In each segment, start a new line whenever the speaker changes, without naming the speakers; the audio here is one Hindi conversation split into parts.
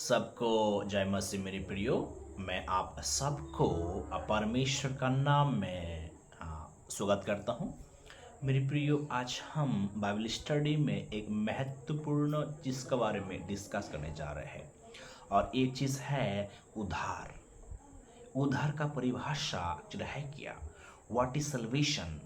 सबको जय मसीह मेरे प्रियो। मैं आप सबको परमेश्वर का नाम में स्वागत करता हूँ। मेरे प्रियो, आज हम बाइबल स्टडी में एक महत्वपूर्ण चीज़ के बारे में डिस्कस करने जा रहे हैं और ये चीज़ है उद्धार। उद्धार का परिभाषा जो है क्या, what is salvation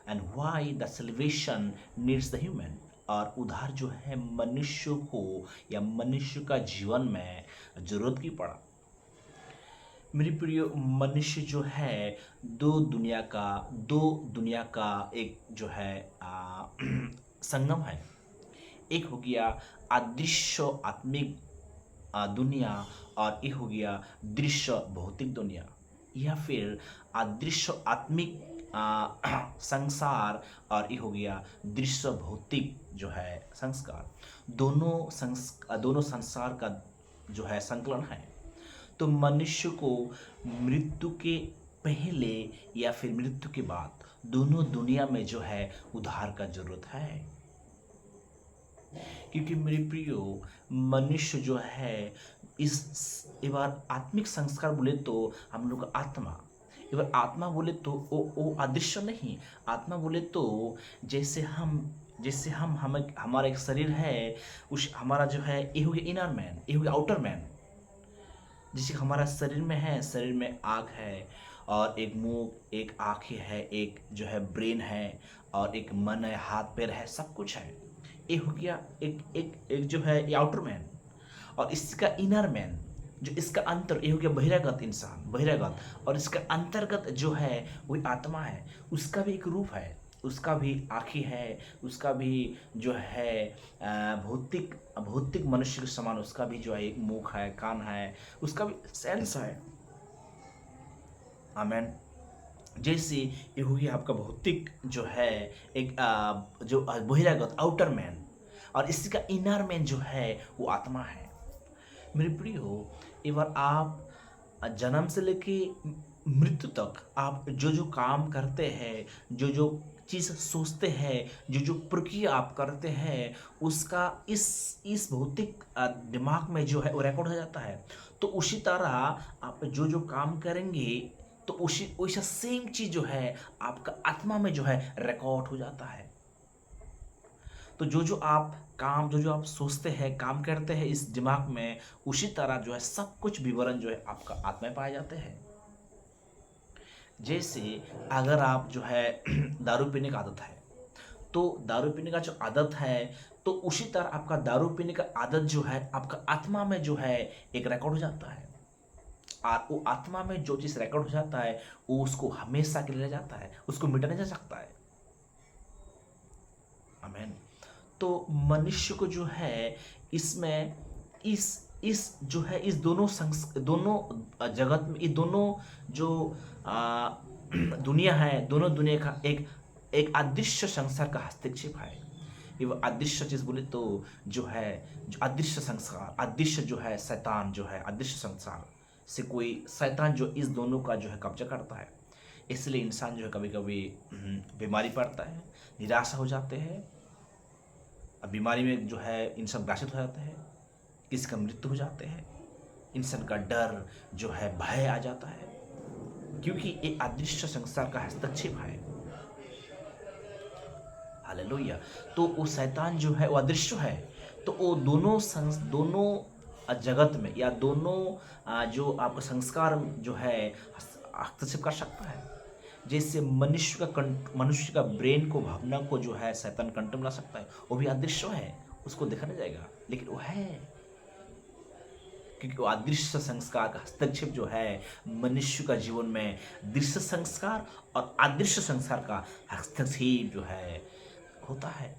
and why the salvation needs the human. और उद्धार जो है मनुष्य को या मनुष्य का जीवन में जरूरत की पड़ा। मेरे प्रिय, मनुष्य जो है दो दुनिया का एक जो है संगम है। एक हो गया अदृश्य आत्मिक दुनिया और एक हो गया दृश्य भौतिक दुनिया, या फिर अदृश्य आत्मिक संसार और ये हो गया दृश्य भौतिक जो है संस्कार। दोनों संसार का जो है संकलन है। तो मनुष्य को मृत्यु के पहले या फिर मृत्यु के बाद दोनों दुनिया में जो है उद्धार का जरूरत है। क्योंकि मेरे प्रियो, मनुष्य जो है इस एक बार आत्मिक संस्कार बोले तो हम लोग आत्मा, एक बार आत्मा बोले तो वो अदृश्य नहीं। आत्मा बोले तो जैसे हम हमारा एक शरीर है, उस हमारा जो है ये हो गया इनर मैन, ये हो गया आउटर मैन। जैसे हमारा शरीर में है, शरीर में आँख है और एक मुंह, एक आँखें है, एक जो है ब्रेन है और एक मन है, हाथ पैर है, सब कुछ है। ये हो गया एक एक एक जो है ये आउटर मैन। और इसका इनर मैन जो इसका अंतर, ये हो गया बहिरागत इंसान, बहिरागत। और इसका अंतर्गत जो है वही आत्मा है। उसका भी एक रूप है, उसका भी आँखें है, उसका भी जो है भौतिक भौतिक मनुष्य के समान उसका भी जो है एक मुख है, कान है, उसका भी सेंस है। आमेन। जैसे ये हो गया आपका भौतिक जो है एक जो बहिरागत आउटर मैन, और इसका इनर मैन जो है वो आत्मा है। मेरे प्रियो, एक बार आप जन्म से लेके मृत्यु तक आप जो जो काम करते हैं, जो जो चीज़ सोचते हैं, जो जो प्रक्रिया आप करते हैं, उसका इस भौतिक दिमाग में जो है वो रिकॉर्ड हो जाता है। तो उसी तरह आप जो जो काम करेंगे तो उसी वैसा सेम चीज़ जो है आपका आत्मा में जो है रिकॉर्ड हो जाता है। तो जो जो आप सोचते हैं, काम करते हैं इस दिमाग में, उसी तरह जो है सब कुछ विवरण जो है आपका आत्मा में पाए जाते हैं। जैसे अगर आप जो है दारू पीने का आदत है, तो दारू पीने का जो आदत है, तो उसी तरह आपका दारू पीने का आदत जो है आपका आत्मा में जो है एक रिकॉर्ड हो जाता है। और वो आत्मा में जो चीज़ रिकॉर्ड हो जाता है वो उसको हमेशा के लिए रह जाता है, उसको मिटा नहीं जा सकता है। आमेन। तो मनुष्य को जो है इसमें इस जो है इस दोनों जगत में, ये दोनों जो आ, दुनिया है, दोनों दुनिया का एक अदृश्य संसार का हस्तक्षेप है। ये वो अदृश्य चीज बोले तो जो है, जो अदृश्य संसार, अदृश्य जो है शैतान, जो है अदृश्य संसार से कोई शैतान जो इस दोनों का जो है कब्जा करता है। इसलिए इंसान जो है कभी कभी बीमारी पड़ता है, निराशा हो जाते हैं। अब बीमारी में जो है इंसान ग्रसित हो जाता है, किसी का मृत्यु हो जाते हैं, इंसान का डर जो है भय आ जाता है, क्योंकि ये अदृश्य संसार का हस्तक्षेप है। हालेलुया। तो वो शैतान जो है वो अदृश्य है। तो वो दोनों जगत में या दोनों जो आपका संस्कार जो है हस्तक्षेप कर सकता है। जैसे मनुष्य का ब्रेन को, भावना को जो है शैतान कंट्रोल ला सकता है, वो भी अदृश्य है, उसको देखा नहीं जाएगा, लेकिन वो है। क्योंकि वो अदृश्य संस्कार का हस्तक्षेप जो है मनुष्य का जीवन में दृश्य संस्कार और अदृश्य संस्कार का हस्तक्षेप जो है होता है।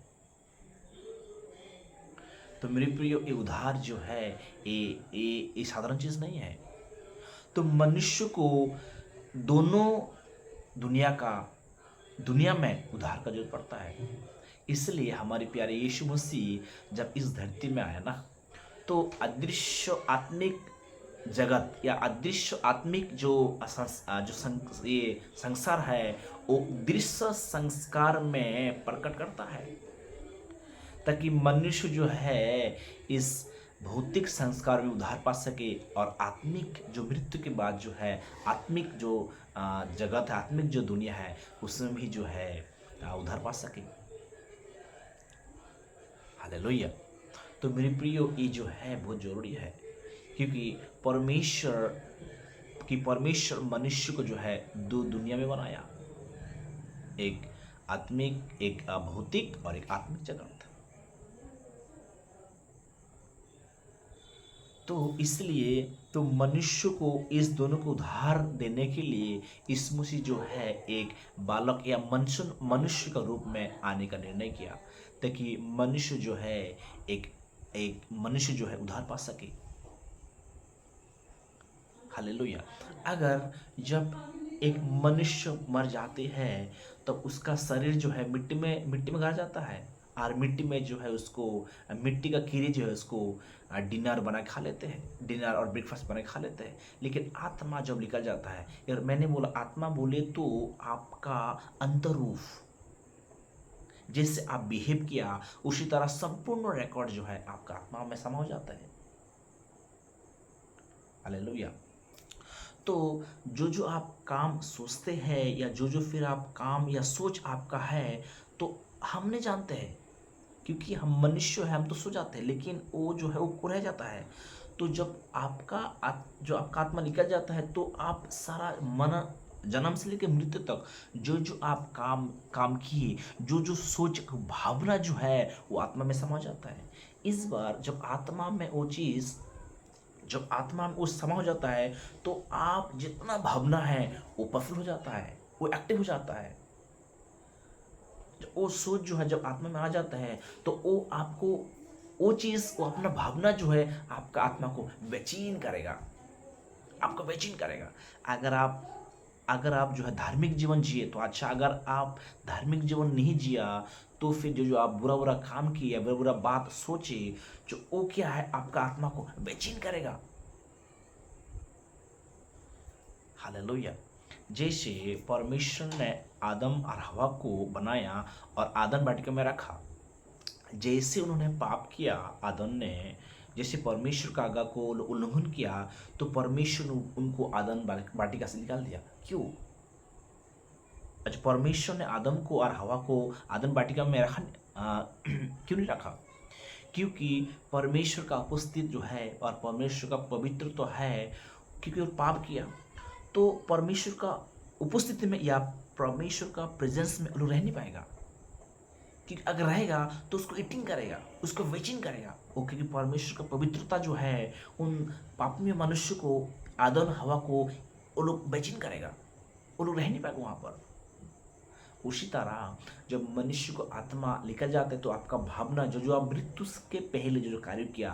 तो मेरे प्रिय, ये उद्धार जो है ये साधारण चीज नहीं है। तो मनुष्य को दोनों दुनिया में उद्धार का जरूरत पड़ता है। इसलिए हमारे प्यारे यीशु मसीह जब इस धरती में आया ना, तो अदृश्य आत्मिक जगत या अदृश्य आत्मिक ये संसार है वो दृश्य संस्कार में प्रकट करता है, ताकि मनुष्य जो है इस भौतिक संस्कार में उद्धार पा सके और आत्मिक जो मृत्यु के बाद जो है आत्मिक जो जगत है, आत्मिक जो दुनिया है, उसमें भी जो है उद्धार पा सके। हालेलुया। तो मेरे प्रियो, ये जो है बहुत जरूरी है, क्योंकि परमेश्वर मनुष्य को जो है दो दुनिया में बनाया, एक आत्मिक, एक भौतिक और एक आत्मिक जगत। तो इसलिए तो मनुष्य को इस दोनों को उधार देने के लिए यीशु मसीह जो है एक बालक या मनुष्य का रूप में आने का निर्णय किया, ताकि मनुष्य जो है एक एक मनुष्य जो है उधार पा सके। हालेलुया। अगर जब एक मनुष्य मर जाते हैं तब उसका शरीर जो है मिट्टी में गाड़ जाता है, और मिट्टी में जो है उसको मिट्टी का कीड़े जो है उसको डिनर बना के खा लेते हैं, डिनर और ब्रेकफास्ट बना के खा लेते हैं। लेकिन आत्मा जब निकल जाता है, यार मैंने बोला आत्मा बोले तो आपका अंतरूप, जैसे आप बिहेव किया उसी तरह संपूर्ण रिकॉर्ड जो है आपका आत्मा में समा हो जाता है। हालेलुया। तो जो जो आप काम सोचते हैं या जो जो फिर आप काम या सोच आपका है, तो हम नहीं जानते हैं, क्योंकि हम मनुष्य है, हम तो सो जाते हैं, लेकिन वो जो है वो रह जाता है। तो जब जो आपका आत्मा निकल जाता है, तो आप सारा मन जन्म से लेकर मृत्यु तक जो जो आप काम किए, जो जो सोच भावना जो है वो आत्मा में समा जाता है। इस बार जब आत्मा में वो समा हो जाता है, तो आप जितना भावना है वो प्रफुल्ल हो जाता है, वो एक्टिव हो जाता है। वो सोच जो है जब आत्मा में आ जाता है, तो वो आपको वो चीज़, वो अपना भावना जो है आपका आत्मा को बेचैन करेगा, आपको बेचैन करेगा। अगर आप जो है धार्मिक जीवन जिए तो अच्छा, अगर आप धार्मिक जीवन नहीं जिया तो फिर जो जो आप बुरा बुरा काम किए, बुरा बुरा बात सोचे, जो वो क्या है आपका आत्मा को बेचैन करेगा। हालेलुया। जैसे परमेश्वर ने आदम और हवा को बनाया और आदम वाटिका में रखा, जैसे उन्होंने पाप किया, आदम ने जैसे परमेश्वर का आज्ञा को उल्लंघन किया, तो परमेश्वर ने उनको आदम वाटिका से निकाल दिया। क्यों? अच्छा, परमेश्वर ने आदम को और हवा को आदम वाटिका में रखा क्यों नहीं रखा? क्योंकि परमेश्वर का उपस्थित जो है और परमेश्वर का पवित्र तो है, क्योंकि वो पाप किया, तो परमेश्वर का उपस्थिति में या परमेश्वर का प्रेजेंस में वो रह नहीं पाएगा। क्योंकि अगर रहेगा तो उसको ईटिंग करेगा, उसको वेचिंग करेगा वो, क्योंकि परमेश्वर का पवित्रता जो है उन पापी मनुष्य को, आदम हवा को वो लोग बेचैन करेगा, वो लोग रह नहीं पाएगा वहाँ पर। उसी तरह जब मनुष्य को आत्मा निकल जाता है, तो आपका भावना जो जो आप मृत्यु के पहले जो जो कार्य किया,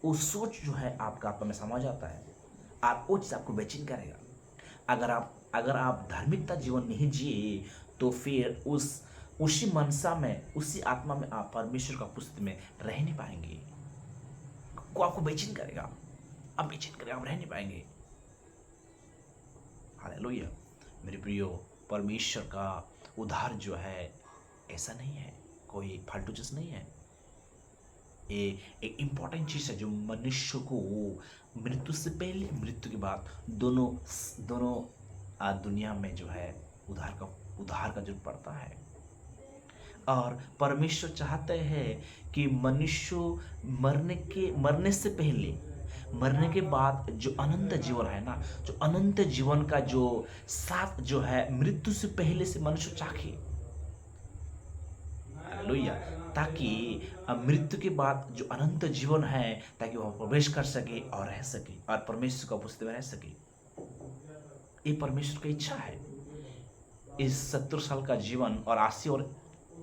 वो सोच जो है आपका आत्मा में समा जाता है, और वो चीज़ आपको बेचैन करेगा। अगर आप धार्मिकता जीवन नहीं जिए, तो फिर उसी मनसा में, उसी आत्मा में आप परमेश्वर का उपस्थिति में रह नहीं पाएंगे। को आपको बेचैन करेगा, आप रह नहीं पाएंगे। हालेलुया। मेरे प्रियो, परमेश्वर का उद्धार जो है ऐसा नहीं है, कोई फालतू चीज़ नहीं है। ये एक इम्पॉर्टेंट चीज़ है जो मनुष्य को मृत्यु से पहले, मृत्यु के बाद दोनों दुनिया में जो है उद्धार का जरूरत पड़ता है। और परमेश्वर चाहते हैं कि मनुष्य मरने से पहले, मरने के बाद जो अनंत जीवन है ना, जो अनंत जीवन का जो साथ जो है मृत्यु से पहले से मनुष्य चाहे। हालेलुया। ताकि मृत्यु के बाद जो अनंत जीवन है, ताकि वह प्रवेश कर सके और रह सके और परमेश्वर का उपस्थिति में रह सके। ये परमेश्वर की इच्छा है। इस 70 साल का जीवन और 80 और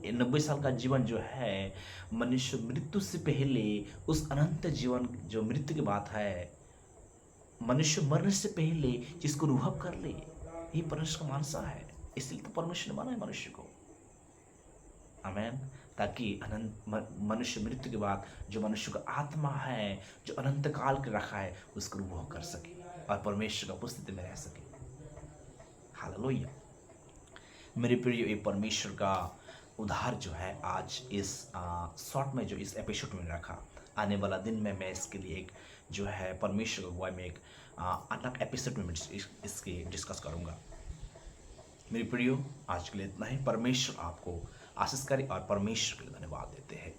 90 साल का जीवन जो है, मनुष्य मृत्यु से पहले उस अनंत जीवन जो मृत्यु की बात है, मनुष्य मरने से पहले जिसको अनुभव कर ले, ये परमेश्वर का मानसा है। इसलिए तो परमेश्वर ने माना है मनुष्य को। आमेन। ताकि मनुष्य मृत्यु के बाद जो मनुष्य का आत्मा है, जो अनंत काल के रखा है, उसको अनुभव कर सके और परमेश्वर का उपस्थिति में रह सके। हालेलुया। मेरे प्रिय, ये परमेश्वर का उद्धार जो है आज इस शॉर्ट में, जो इस एपिसोड में रखा, आने वाला दिन में मैं इसके लिए एक जो है परमेश्वर की अगुवाई में एक अलग एपिसोड में मैं इसकी डिस्कस करूँगा। मेरी प्रियो, आज के लिए इतना ही। परमेश्वर आपको आशीष करे और परमेश्वर के लिए धन्यवाद देते हैं।